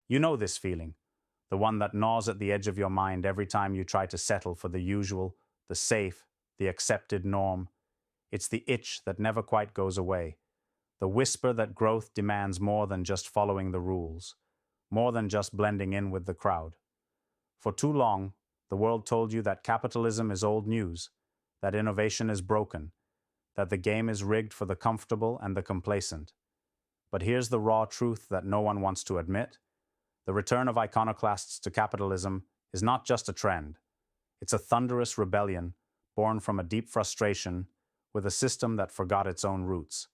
You know this feeling, the one that gnaws at the edge of your mind every time you try to settle for the usual, the safe, the accepted norm. It's the itch that never quite goes away, the whisper that growth demands more than just following the rules, more than just blending in with the crowd. For too long, the world told you that capitalism is old news, that innovation is broken, that the game is rigged for the comfortable and the complacent. But here's the raw truth that no one wants to admit. The return of iconoclasts to capitalism is not just a trend. It's a thunderous rebellion born from a deep frustration with a system that forgot its own roots.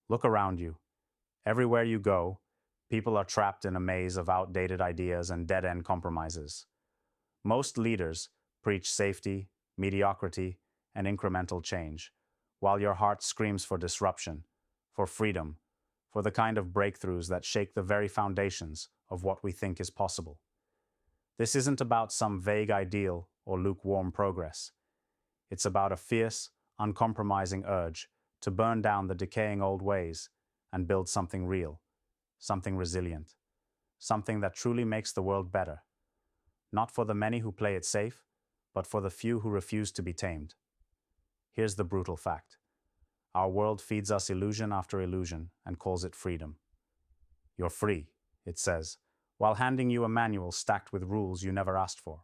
Look around you. Everywhere you go, people are trapped in a maze of outdated ideas and dead-end compromises. Most leaders preach safety, mediocrity, and incremental change, while your heart screams for disruption, for freedom, for the kind of breakthroughs that shake the very foundations of what we think is possible. This isn't about some vague ideal or lukewarm progress. It's about a fierce, uncompromising urge to burn down the decaying old ways and build something real, something resilient, something that truly makes the world better. Not for the many who play it safe, but for the few who refuse to be tamed. Here's the brutal fact. Our world feeds us illusion after illusion and calls it freedom. You're free, it says, while handing you a manual stacked with rules you never asked for.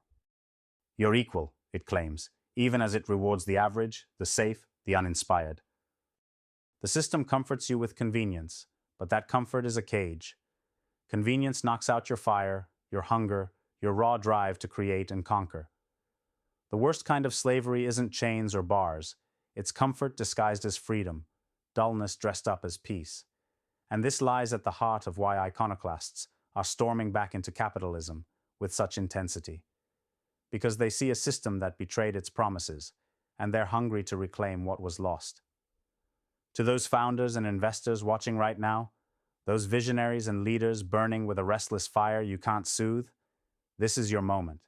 You're equal, it claims, even as it rewards the average, the safe, the uninspired. The system comforts you with convenience, but that comfort is a cage. Convenience knocks out your fire, your hunger, your raw drive to create and conquer. The worst kind of slavery isn't chains or bars. It's comfort disguised as freedom, dullness dressed up as peace. And this lies at the heart of why iconoclasts are storming back into capitalism with such intensity. Because they see a system that betrayed its promises, and they're hungry to reclaim what was lost. To those founders and investors watching right now, those visionaries and leaders burning with a restless fire you can't soothe, this is your moment.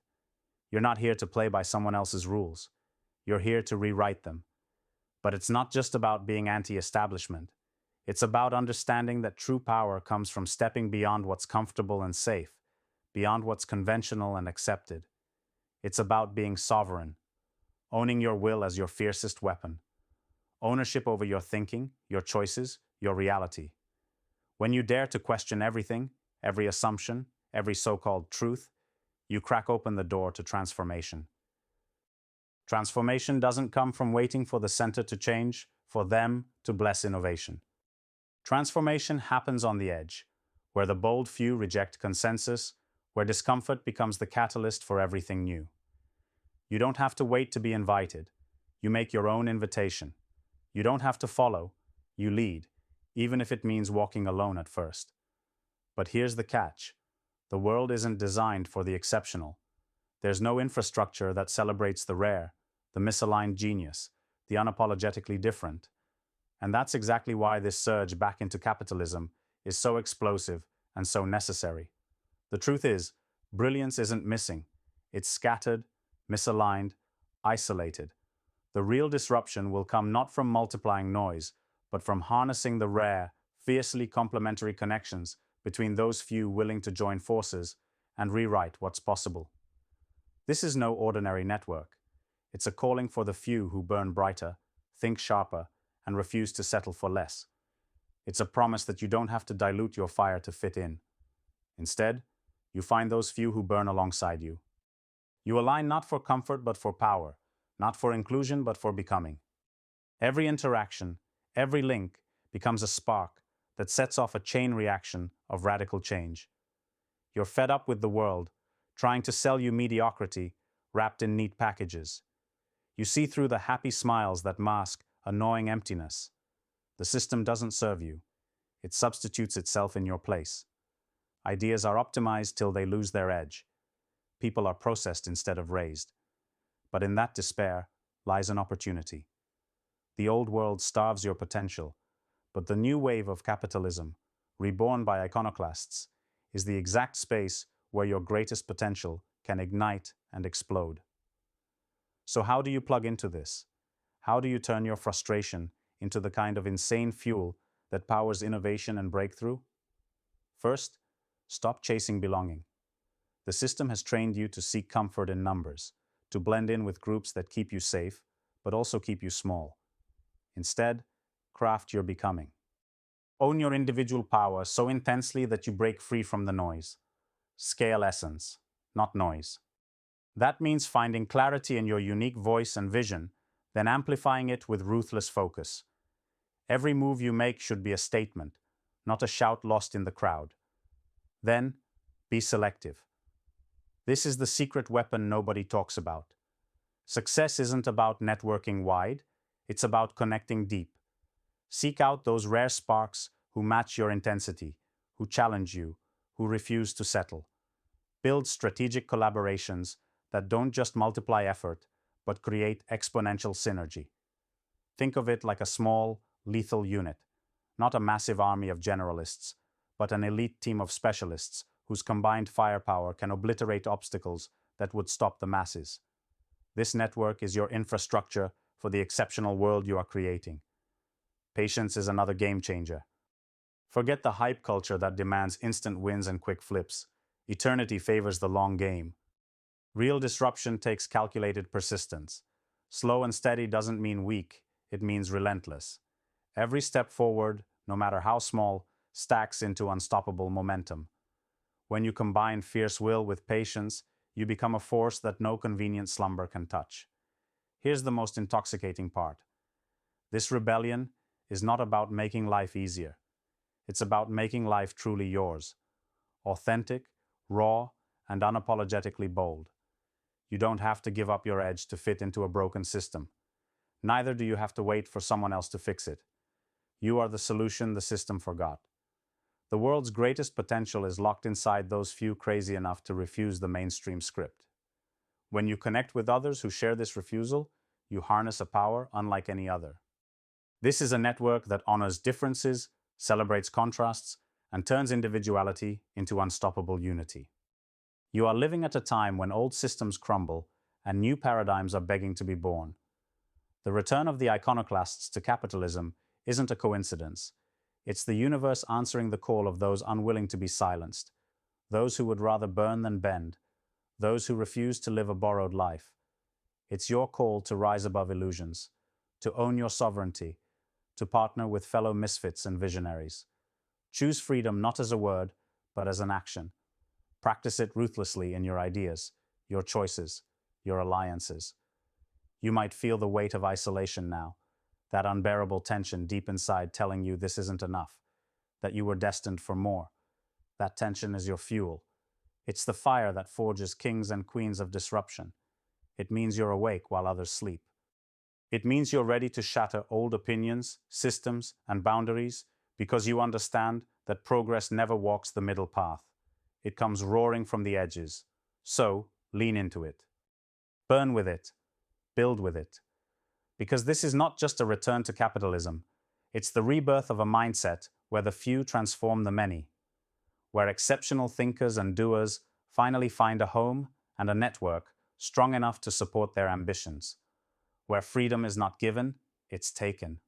You're not here to play by someone else's rules. You're here to rewrite them. But it's not just about being anti-establishment. It's about understanding that true power comes from stepping beyond what's comfortable and safe, beyond what's conventional and accepted. It's about being sovereign, owning your will as your fiercest weapon, ownership over your thinking, your choices, your reality. When you dare to question everything, every assumption, every so-called truth, you crack open the door to transformation. Transformation doesn't come from waiting for the center to change, for them to bless innovation. Transformation happens on the edge, where the bold few reject consensus, where discomfort becomes the catalyst for everything new. You don't have to wait to be invited. You make your own invitation. You don't have to follow. You lead, even if it means walking alone at first. But here's the catch. The world isn't designed for the exceptional. There's no infrastructure that celebrates the rare, the misaligned genius, the unapologetically different. And that's exactly why this surge back into capitalism is so explosive and so necessary. The truth is, brilliance isn't missing. It's scattered, misaligned, isolated. The real disruption will come not from multiplying noise, but from harnessing the rare, fiercely complementary connections between those few willing to join forces and rewrite what's possible. This is no ordinary network. It's a calling for the few who burn brighter, think sharper, and refuse to settle for less. It's a promise that you don't have to dilute your fire to fit in. Instead, you find those few who burn alongside you. You align not for comfort but for power, not for inclusion but for becoming. Every interaction, every link becomes a spark that sets off a chain reaction of radical change. You're fed up with the world, trying to sell you mediocrity wrapped in neat packages. You see through the happy smiles that mask a gnawing emptiness. The system doesn't serve you. It substitutes itself in your place. Ideas are optimized till they lose their edge. People are processed instead of raised. But in that despair lies an opportunity. The old world starves your potential, but the new wave of capitalism, reborn by iconoclasts, is the exact space where your greatest potential can ignite and explode. So how do you plug into this? How do you turn your frustration into the kind of insane fuel that powers innovation and breakthrough? First, Stop chasing belonging. The system has trained you to seek comfort in numbers, to blend in with groups that keep you safe, but also keep you small. Instead, craft your becoming. Own your individual power so intensely that you break free from the noise. Scale essence, not noise. That means finding clarity in your unique voice and vision, then amplifying it with ruthless focus. Every move you make should be a statement, not a shout lost in the crowd. Then, be selective. This is the secret weapon nobody talks about. Success isn't about networking wide, it's about connecting deep. Seek out those rare sparks who match your intensity, who challenge you, who refuse to settle. Build strategic collaborations that don't just multiply effort, but create exponential synergy. Think of it like a small, lethal unit, not a massive army of generalists, but an elite team of specialists whose combined firepower can obliterate obstacles that would stop the masses. This network is your infrastructure for the exceptional world you are creating. Patience is another game changer. Forget the hype culture that demands instant wins and quick flips. Eternity favors the long game. Real disruption takes calculated persistence. Slow and steady doesn't mean weak, it means relentless. Every step forward, no matter how small, stacks into unstoppable momentum. When you combine fierce will with patience, you become a force that no convenient slumber can touch. Here's the most intoxicating part. This rebellion is not about making life easier. It's about making life truly yours. Authentic, raw, and unapologetically bold. You don't have to give up your edge to fit into a broken system. Neither do you have to wait for someone else to fix it. You are the solution the system forgot. The world's greatest potential is locked inside those few crazy enough to refuse the mainstream script. When you connect with others who share this refusal, you harness a power unlike any other. This is a network that honors differences, celebrates contrasts, and turns individuality into unstoppable unity. You are living at a time when old systems crumble and new paradigms are begging to be born. The return of the iconoclasts to capitalism isn't a coincidence. It's the universe answering the call of those unwilling to be silenced, those who would rather burn than bend, those who refuse to live a borrowed life. It's your call to rise above illusions, to own your sovereignty, to partner with fellow misfits and visionaries. Choose freedom not as a word, but as an action. Practice it ruthlessly in your ideas, your choices, your alliances. You might feel the weight of isolation now, that unbearable tension deep inside telling you this isn't enough, that you were destined for more. That tension is your fuel. It's the fire that forges kings and queens of disruption. It means you're awake while others sleep. It means you're ready to shatter old opinions, systems, and boundaries because you understand that progress never walks the middle path. It comes roaring from the edges. So, lean into it. Burn with it. Build with it. Because this is not just a return to capitalism. It's the rebirth of a mindset where the few transform the many, where exceptional thinkers and doers finally find a home and a network strong enough to support their ambitions, where freedom is not given, it's taken,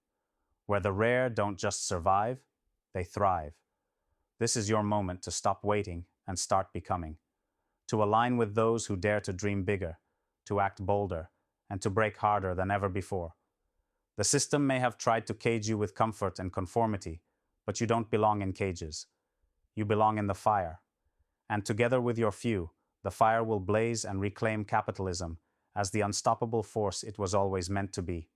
where the rare don't just survive, they thrive. This is your moment to stop waiting and start becoming, to align with those who dare to dream bigger, to act bolder, and to break harder than ever before. The system may have tried to cage you with comfort and conformity, but you don't belong in cages. You belong in the fire. And together with your few, the fire will blaze and reclaim capitalism as the unstoppable force it was always meant to be.